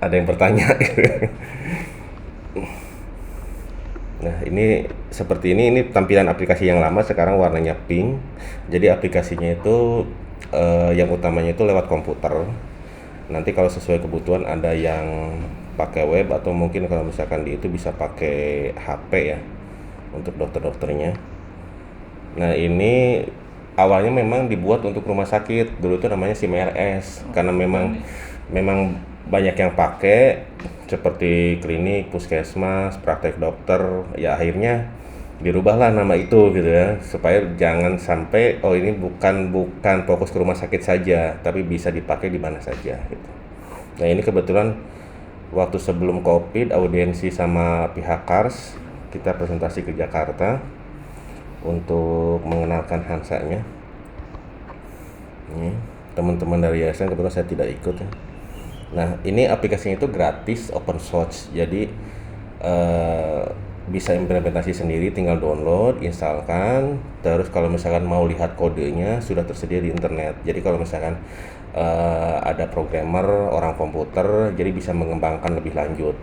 ada yang bertanya. Nah, ini seperti ini tampilan aplikasi yang lama, sekarang warnanya pink. Jadi aplikasinya itu yang utamanya itu lewat komputer. Nanti kalau sesuai kebutuhan ada yang pakai web, atau mungkin kalau misalkan di itu bisa pakai HP ya untuk dokter-dokternya. Nah, ini awalnya memang dibuat untuk rumah sakit. Dulu itu namanya SIM-RS karena memang banyak yang pakai, seperti klinik, puskesmas, praktek dokter. Ya akhirnya dirubahlah nama itu gitu ya, supaya jangan sampai oh ini bukan bukan fokus ke rumah sakit saja, tapi bisa dipakai di mana saja gitu. Nah, ini kebetulan waktu sebelum Covid audiensi sama pihak Kars, kita presentasi ke Jakarta untuk mengenalkan Hansanya. Ini teman-teman dari yayasan, kebetulan saya tidak ikut ya. Nah, ini aplikasinya itu gratis, open source. Jadi eh, bisa implementasi sendiri, tinggal download, instalkan. Terus kalau misalkan mau lihat kodenya sudah tersedia di internet. Jadi kalau misalkan ada programmer, orang komputer, jadi bisa mengembangkan lebih lanjut.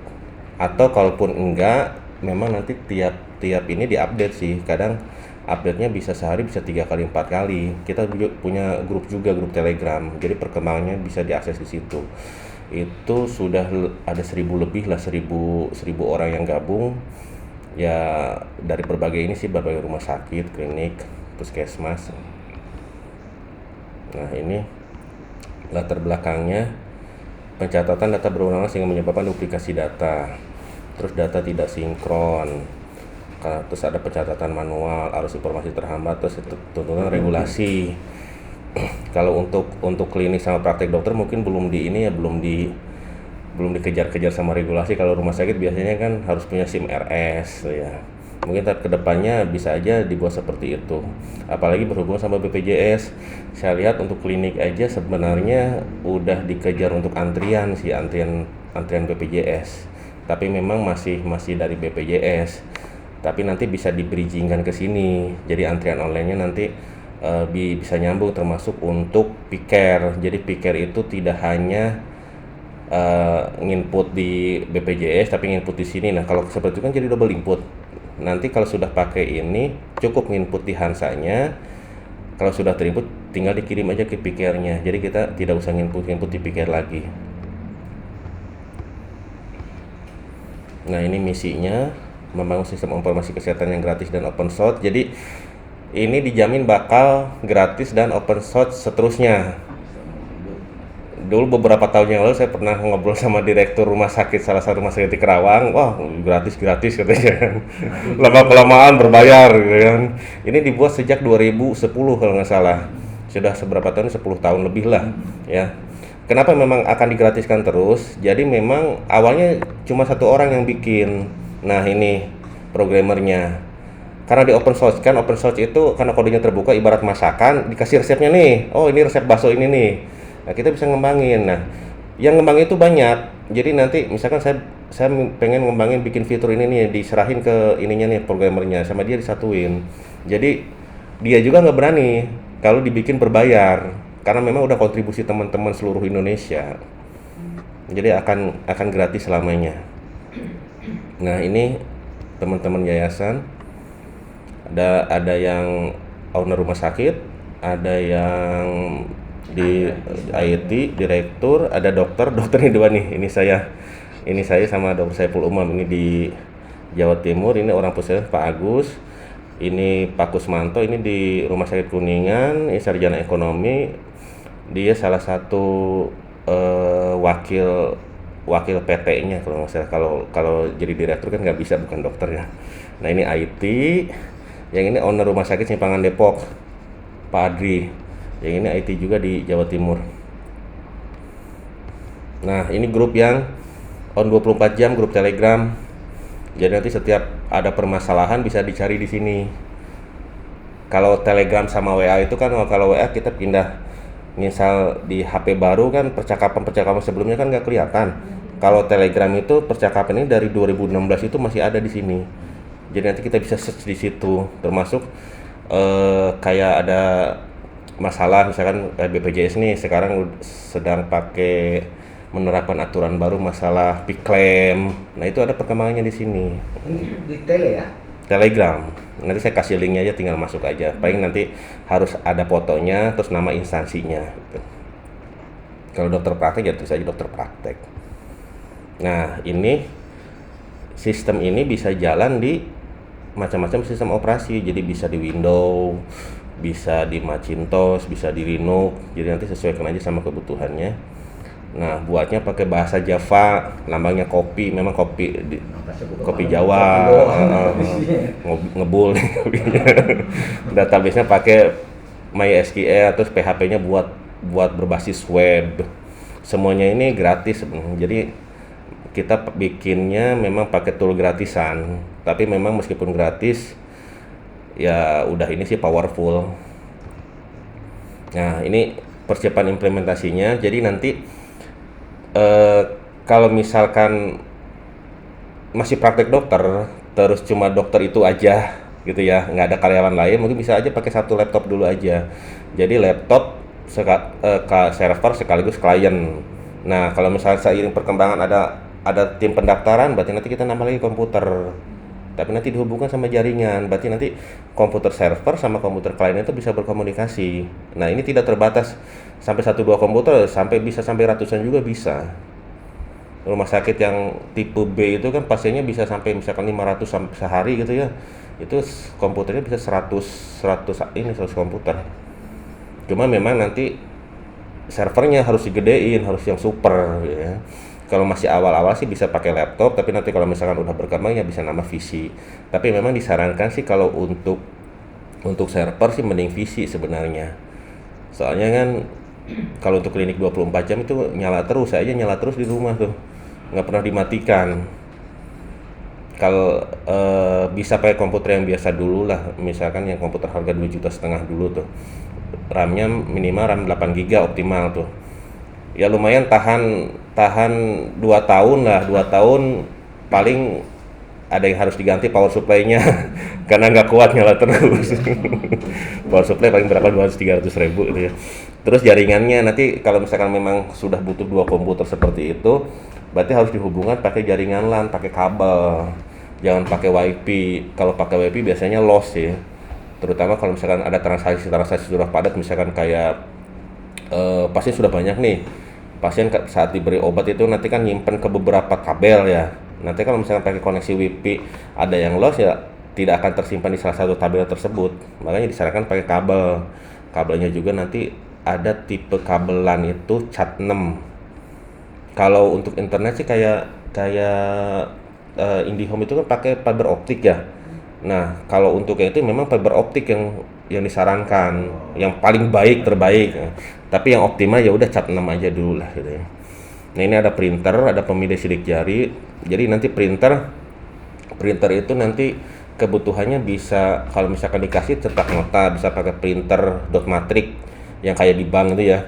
Atau kalaupun enggak, memang nanti tiap ini diupdate sih. Kadang update-nya bisa sehari, bisa 3 kali 4 kali. Kita punya grup juga, grup Telegram. Jadi perkembangannya bisa diakses di situ. Itu sudah ada 1.000 lebih lah, 1.000 orang yang gabung. Ya dari berbagai ini sih, berbagai rumah sakit, klinik, puskesmas. Nah, ini latar belakangnya, pencatatan data berulang sehingga menyebabkan duplikasi data. Terus data tidak sinkron. Terus ada pencatatan manual, arus informasi terhambat, terus tuntutan regulasi. Kalau untuk klinik sama praktek dokter mungkin belum di ini ya, belum dikejar-kejar sama regulasi. Kalau rumah sakit biasanya kan harus punya SIM-RS ya. Mungkin kedepannya bisa aja dibuat seperti itu. Apalagi berhubungan sama BPJS. Saya lihat untuk klinik aja sebenarnya udah dikejar untuk antrian sih, antrian BPJS. Tapi memang masih dari BPJS. Tapi nanti bisa di-bridgingkan ke sini. Jadi antrian online-nya nanti bisa nyambung, termasuk untuk piker. Jadi piker itu tidak hanya nginput di BPJS tapi nginput di sini. Nah, kalau seperti itu kan jadi double input. Nanti kalau sudah pakai ini cukup nginput di Hansanya. Kalau sudah terinput tinggal dikirim aja ke pikernya. Jadi kita tidak usah nginput di piker lagi. Nah, ini misinya membangun sistem informasi kesehatan yang gratis dan open source. Jadi ini dijamin bakal gratis dan open source seterusnya. Dulu beberapa tahun yang lalu saya pernah ngobrol sama direktur rumah sakit, salah satu rumah sakit di Kerawang. Wah, gratis katanya kan. Lama-kelamaan berbayar gitu kan. Ini dibuat sejak 2010 kalau nggak salah. Sudah seberapa tahun? 10 tahun lebih lah ya. Kenapa memang akan digratiskan terus? Jadi memang awalnya cuma satu orang yang bikin. Nah, ini programmernya. Karena di open source kan, open source itu karena kodenya terbuka, ibarat masakan, dikasih resepnya nih. Oh, ini resep bakso ini nih. Nah, kita bisa ngembangin. Nah, yang ngembangin itu banyak. Jadi nanti misalkan saya pengen ngembangin bikin fitur ini nih, diserahin ke ininya nih, programmernya, sama dia disatuin. Jadi dia juga nggak berani kalau dibikin berbayar, karena memang udah kontribusi teman-teman seluruh Indonesia. Jadi akan gratis selamanya. Nah, ini teman-teman yayasan, ada yang owner rumah sakit, ada yang di IT, direktur, ada dokter ini dua nih. Ini saya sama Dr. Saiful Umam, ini di Jawa Timur. Ini orang puskesmas Pak Agus. Ini Pak Kusmanto, ini di Rumah Sakit Kuningan, ini sarjana ekonomi. Dia salah satu wakil PT-nya kalau nggak salah. Kalau jadi direktur kan nggak bisa, bukan dokter ya. Nah, ini IT. Yang ini owner rumah sakit Simpangan Depok, Pak Adri. Yang ini IT juga di Jawa Timur. Nah, ini grup yang on 24 jam, grup Telegram. Jadi nanti setiap ada permasalahan bisa dicari di sini. Kalau Telegram sama WA itu kan, kalau WA kita pindah, misal di HP baru kan percakapan sebelumnya kan nggak kelihatan. Kalau Telegram itu percakapan ini dari 2016 itu masih ada di sini. Jadi nanti kita bisa search di situ, termasuk kayak ada masalah misalkan BPJS nih sekarang sedang pakai menerapkan aturan baru masalah piklem. Nah itu ada perkembangannya di sini. Ini di tele ya? Telegram. Nanti saya kasih linknya aja, tinggal masuk aja. Paling nanti harus ada fotonya, terus nama instansinya. Gitu. Kalau dokter praktek ya tulis aja dokter praktek. Nah ini sistem ini bisa jalan di macam-macam sistem operasi. Jadi bisa di Windows, bisa di Macintosh, bisa di Linux. Jadi nanti sesuaikan aja sama kebutuhannya. Nah, buatnya pakai bahasa Java, lambangnya kopi, memang kopi Jawa, ngebul nih kopinya. Database-nya pakai MySQL, terus PHP-nya buat berbasis web. Semuanya ini gratis sebenarnya. Jadi kita bikinnya memang pakai tool gratisan, tapi memang meskipun gratis, ya udah ini sih powerful. Nah, ini persiapan implementasinya. Jadi nanti kalau misalkan masih praktek dokter, terus cuma dokter itu aja gitu ya, nggak ada karyawan lain, mungkin bisa aja pakai satu laptop dulu aja. Jadi laptop server sekaligus klien. Nah kalau misalnya seiring perkembangan ada tim pendaftaran, berarti nanti kita nambah lagi komputer. Tapi nanti dihubungkan sama jaringan, berarti nanti komputer server sama komputer klien itu bisa berkomunikasi. Nah ini tidak terbatas sampai 1-2 komputer, bisa sampai ratusan juga bisa. Rumah sakit yang tipe B itu kan pasiennya bisa sampai misalkan 500 sampai sehari gitu ya. Itu komputernya bisa 100 komputer. Cuma memang nanti servernya harus digedein, harus yang super ya. Kalau masih awal-awal sih bisa pakai laptop, tapi nanti kalau misalkan udah berkembang ya bisa nambah VC. Tapi memang disarankan sih kalau untuk server sih mending VC sebenarnya. Soalnya kan kalau untuk klinik 24 jam itu nyala terus, saya aja nyala terus di rumah tuh. Nggak pernah dimatikan. Kalau bisa pakai komputer yang biasa dulu lah, misalkan yang komputer harga 2,5 juta dulu tuh. RAM-nya minimal RAM 8 GB optimal tuh. Ya lumayan tahan 2 tahun lah, 2 tahun paling ada yang harus diganti power supply-nya karena nggak kuat nyala terus. Power supply paling berapa 200-300 ribu gitu ya. Terus jaringannya nanti kalau misalkan memang sudah butuh 2 komputer seperti itu, berarti harus dihubungkan pakai jaringan LAN, pakai kabel. Jangan pakai WiFi. Kalau pakai WiFi biasanya loss ya. Terutama kalau misalkan ada transaksi sudah padat, misalkan kayak pasien sudah banyak nih. Pasien saat diberi obat itu nanti kan nyimpen ke beberapa tabel ya. Nanti kalau misalkan pakai koneksi WiFi ada yang loss ya tidak akan tersimpan di salah satu tabel tersebut. Makanya disarankan pakai kabel. Kabelnya juga nanti ada tipe kabel LAN itu Cat6. Kalau untuk internet sih kayak IndiHome itu kan pakai fiber optik ya. Nah, kalau untuk yang itu memang fiber optik yang disarankan, yang paling terbaik. Tapi yang optimal ya udah Cat6 aja dulu lah gitu ya. Nah, ini ada printer, ada pemilih sidik jari. Jadi nanti printer itu nanti kebutuhannya bisa kalau misalkan dikasih cetak nota, bisa pakai printer dot matrix yang kayak di bank itu ya.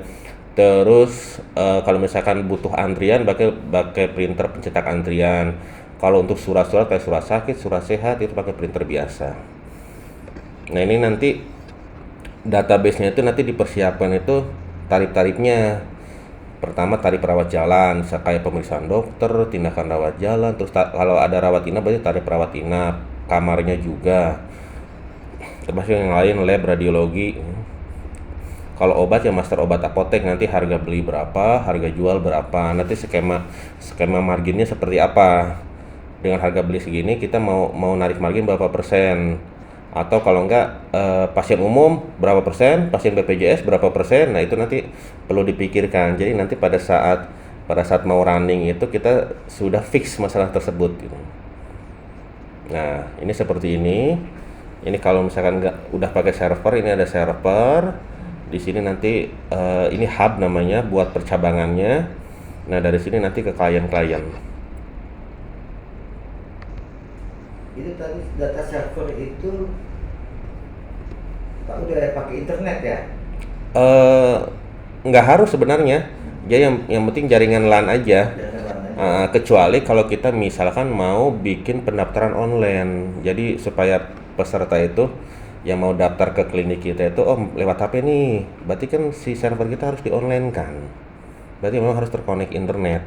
Terus kalau misalkan butuh antrian pakai printer pencetak antrian. Kalau untuk surat-surat kayak surat sakit, surat sehat itu pakai printer biasa. Nah ini nanti database-nya itu nanti dipersiapkan itu tarif-tarifnya. Pertama tarif rawat jalan, kayak pemeriksaan dokter, tindakan rawat jalan. Terus kalau ada rawat inap berarti tarif rawat inap, kamarnya juga. Termasuk yang lain lab, radiologi. Kalau obat ya master obat apotek, nanti harga beli berapa, harga jual berapa, nanti skema marginnya seperti apa. Dengan harga beli segini kita mau narik margin berapa persen, atau kalau enggak pasien umum berapa persen, pasien BPJS berapa persen. Nah itu nanti perlu dipikirkan. Jadi nanti pada saat mau running itu kita sudah fix masalah tersebut gitu. Nah ini seperti ini kalau misalkan udah pakai server, ini ada server di sini nanti ini hub namanya buat percabangannya. Nah dari sini nanti ke klien-klien. Itu tadi data server itu Pak udah pakai internet ya? Nggak harus sebenarnya. Jadi yang penting jaringan LAN aja. Kecuali kalau kita misalkan mau bikin pendaftaran online. Jadi supaya peserta itu yang mau daftar ke klinik kita itu lewat HP nih. Berarti kan si server kita harus di online kan. Berarti memang harus terkonek internet.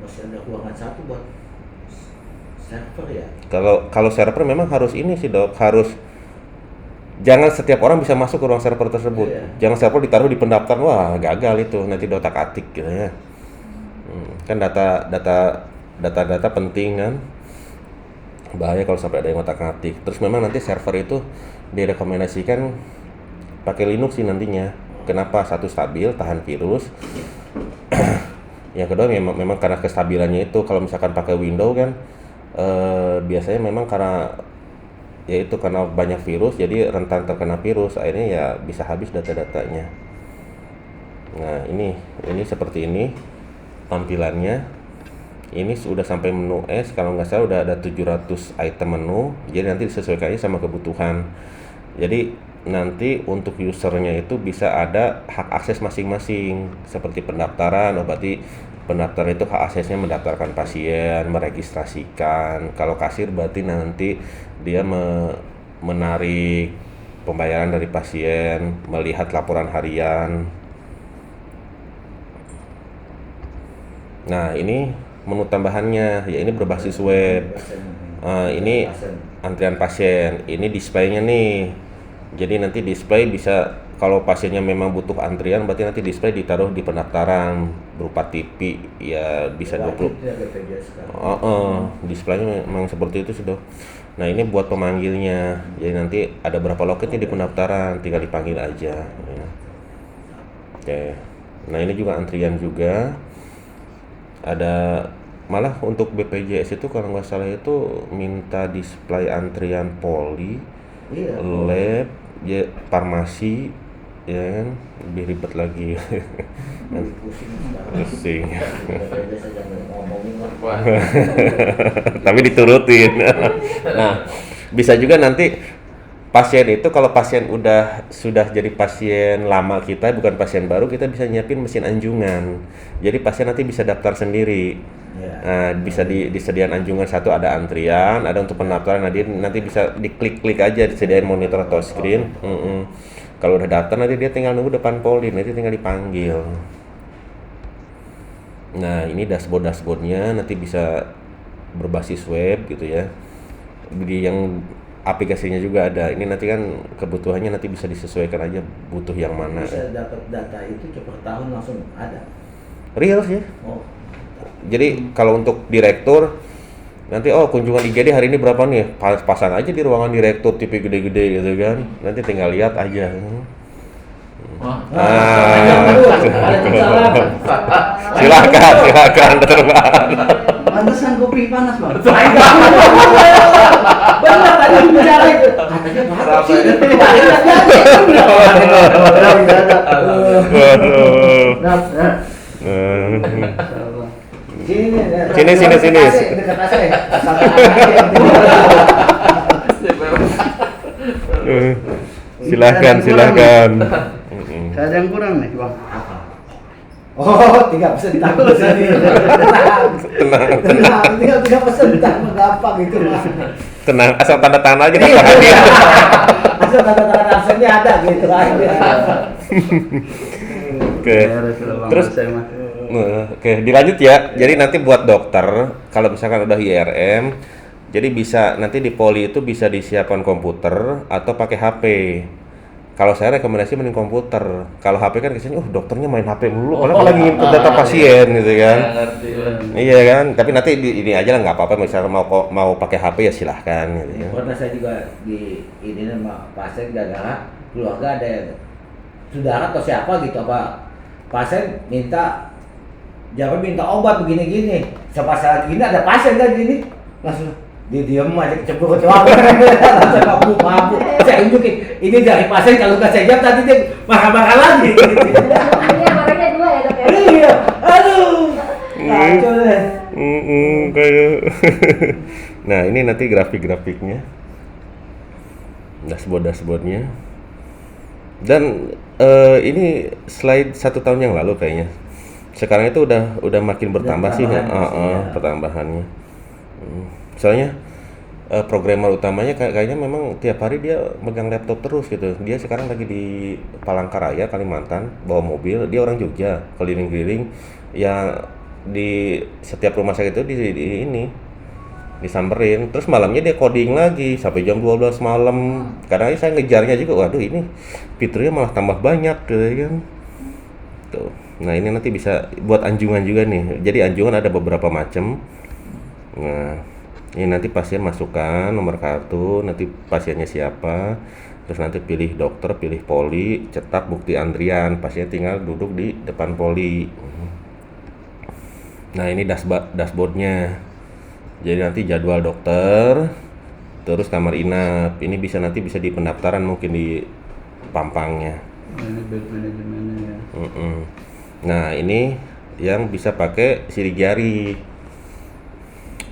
Masih ada ruangan satu buat server ya. Kalau server memang harus ini sih dok, harus jangan setiap orang bisa masuk ke ruang server tersebut. Iya. Jangan server ditaruh di pendaftaran, wah gagal itu nanti dotak-atik gitu ya. Kan data penting kan, bahaya kalau sampai ada yang otak-atik. Terus memang nanti server itu direkomendasikan pakai Linux sih nantinya. Kenapa? Satu, stabil, tahan virus. Yang kedua memang karena kestabilannya itu, kalau misalkan pakai Windows kan biasanya memang karena banyak virus, jadi rentan terkena virus, akhirnya ya bisa habis data-datanya. Nah ini seperti ini tampilannya. Ini sudah sampai menu S, kalau nggak salah udah ada 700 item menu, jadi nanti disesuaikannya sama kebutuhan. Jadi nanti untuk usernya itu bisa ada hak akses masing-masing, seperti pendaftaran. Berarti pendaftaran itu hak aksesnya mendaftarkan pasien, meregistrasikan. Kalau kasir berarti nanti dia menarik pembayaran dari pasien, melihat laporan harian. Nah ini menu tambahannya, ya ini berbasis web. Ini antrian pasien, ini displaynya nih. Jadi nanti display bisa, kalau pasiennya memang butuh antrian, berarti nanti display ditaruh di pendaftaran berupa TV, ya bisa 20. Displaynya memang seperti itu sudah. Nah ini buat pemanggilnya, jadi nanti ada berapa loketnya di pendaftaran, tinggal dipanggil aja. Ya. Oke. Nah ini juga antrian juga. Ada malah untuk BPJS itu kalau nggak salah itu minta display antrian poli, Iya. lab, ya, farmasi, ya kan, lebih ribet lagi. Pusing. Tapi diturutin. Nah, bisa juga nanti pasien itu, kalau pasien sudah jadi pasien lama kita, bukan pasien baru, kita bisa nyiapin mesin anjungan. Jadi pasien nanti bisa daftar sendiri. Ya. Nah, bisa disediakan anjungan satu, ada antrian, ada untuk pendaftaran. Nanti bisa diklik-klik aja, disediain monitor atau screen. Kalau udah daftar nanti dia tinggal nunggu depan poli, nanti tinggal dipanggil. Nah, ini dashboardnya nanti bisa berbasis web gitu ya. Yang aplikasinya juga ada. Ini nanti kan kebutuhannya nanti bisa disesuaikan aja butuh yang mana. Bisa dapat data itu per tahun langsung ada. Real sih. Oh. Jadi kalau untuk direktur nanti kunjungan IGD hari ini berapa nih? Pasang aja di ruangan direktur, TV gede-gede gitu kan. Nanti tinggal lihat aja. Silakan terbang. Pantesan kopi panas bang. Benar tadi bicara itu. Katanya batuk sih. Sini. Dekat AC. Silakan. Ada yang kurang nih bang. Oh, 3% ditambah sini. Tenang, tinggal 3% ditambah gampang itu mas. Tenang, asal tanda tangan aja dapat hadiah. Asal tanda-tanda absennya ada gitu aja. Oke. Terus oke, dilanjut ya. Jadi nanti buat dokter, kalau misalkan udah IRM, jadi bisa nanti di poli itu bisa disiapkan komputer atau pakai HP. Kalau saya rekomendasi mending komputer. Kalau HP kan kesannya, dokternya main HP mulu, padahal lagi input data pasien gitu kan. Iya kan, tapi nanti ini aja lah, nggak apa-apa. Misalnya mau pakai HP ya silahkan. Gitu ya. Pernah saya juga di ini sama pasien gara-gara keluarga ada saudara atau siapa gitu, apa pasien minta obat begini-gini. Pas saat gini ada pasien kan gini langsung dia diam aja kecebur doang. Langsung mabuk. Saya unjukin, ini dari pasien, kalau nggak saya jawab tadi dia marah-marah lagi. Iya, marahnya 2 ya dok ya? Iya, aduh. Kacau deh. Kayak. Nah ini nanti grafik-grafiknya, dashboardnya. Dan ini slide 1 tahun yang lalu kayaknya. Sekarang itu udah makin bertambah sih ya, pertambahannya. Soalnya programmer utamanya kayaknya memang tiap hari dia megang laptop terus gitu. Dia sekarang lagi di Palangkaraya, Kalimantan, bawa mobil. Dia orang Jogja, keliling-keliling. Ya di setiap rumah sakit itu di ini disamperin. Terus malamnya dia coding lagi sampai jam 12 malam. Kadang saya ngejarnya juga, waduh ini fiturnya malah tambah banyak gitu kan. Tuh. Nah ini nanti bisa buat anjungan juga nih. Jadi anjungan ada beberapa macam. Nah, ini nanti pasien masukkan nomor kartu, nanti pasiennya siapa, terus nanti pilih dokter, pilih poli, cetak bukti antrian, pasien tinggal duduk di depan poli. Nah ini dashboardnya, jadi nanti jadwal dokter, terus kamar inap, ini nanti bisa di pendaftaran mungkin di pampangnya. Ini bed manajemennya ya. Nah ini yang bisa pakai sidik jari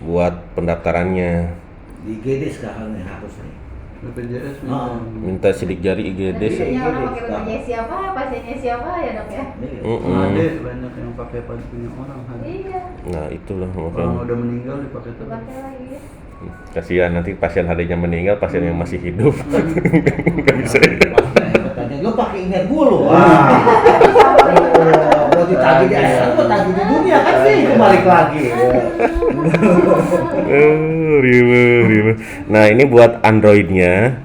buat pendaftarannya. Di IGD sekarang nih harus nih. BPJS Minta sidik jari IGD. Biasanya orang pakai bapaknya siapa, pasiennya siapa ya dok ya? ada banyak yang pakai punya orang ada. Iya. Nah itulah Orang makanya. udah meninggal dipakai terus. Dipakai lagi. Kasihan nanti pasien harinya meninggal, pasien yang masih hidup. Nggak bisa. Tanya lu pakai ingat gulu. Mau ditagih di akhirat, mau tagih di dunia kan sih kembali lagi. Ribet. Nah ini buat Androidnya,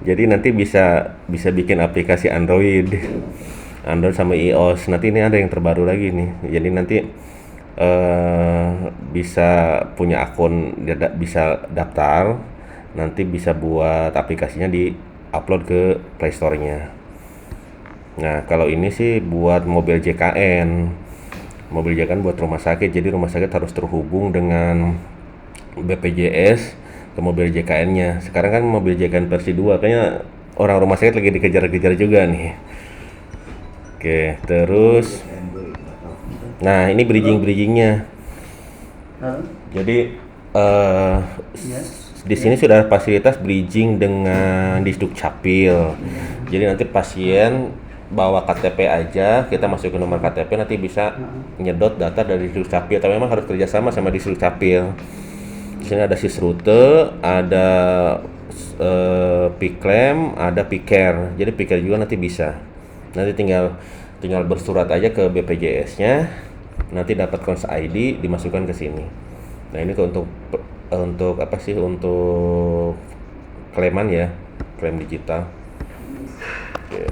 jadi nanti bisa bikin aplikasi Android sama iOS. Nanti ini ada yang terbaru lagi nih, jadi nanti bisa punya akun, bisa daftar, nanti bisa buat aplikasinya di upload ke Play Store-nya. Nah kalau ini sih buat mobil JKN buat rumah sakit, jadi rumah sakit harus terhubung dengan BPJS ke mobil JKN-nya. Sekarang kan mobil JKN versi 2, kayaknya orang rumah sakit lagi dikejar-kejar juga nih. Oke, terus nah ini bridgingnya. Jadi di sini sudah ada fasilitas bridging dengan Disduk Capil. Jadi nanti pasien bawa KTP aja, kita masukin nomor KTP, nanti bisa nyedot data dari Disduk Capil. Tapi memang harus kerjasama sama Disduk Capil. Di sini ada Sisrute, ada Piklem, ada Piker. Jadi Piker juga nanti bisa. Nanti tinggal bersurat aja ke BPJS-nya, nanti dapat Cons ID dimasukkan ke sini. Nah ini untuk apa sih, untuk klaiman ya, klaim digital. Oke.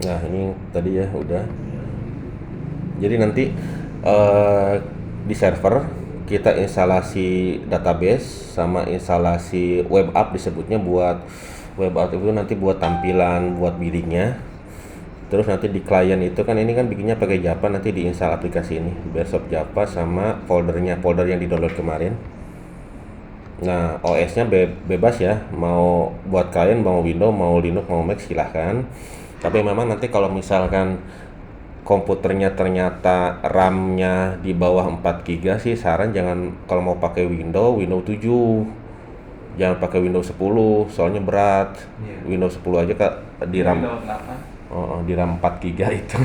Nah ini tadi ya udah. Jadi nanti di server kita instalasi database sama instalasi web app, disebutnya buat web app itu nanti buat tampilan, buat billingnya. Terus nanti di klien itu kan ini kan bikinnya pakai Java, nanti diinstal aplikasi ini Bearsoft Java sama folder yang di-download kemarin. Nah OS-nya bebas ya, mau buat klien mau Windows, mau Linux, mau Mac silahkan. Tapi memang nanti kalau misalkan komputernya ternyata RAM-nya di bawah 4 GB sih saran jangan, kalau mau pakai Windows 7, jangan pakai Windows 10 soalnya berat. Windows 10 aja di RAM di RAM 4 GB itu.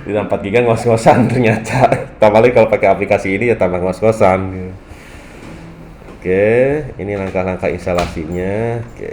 Di RAM 4 GB ngos-ngosan ternyata. Tambah lagi kalau pakai aplikasi ini ya tambah ngos-ngosan. Oke, ini langkah-langkah instalasinya. Oke.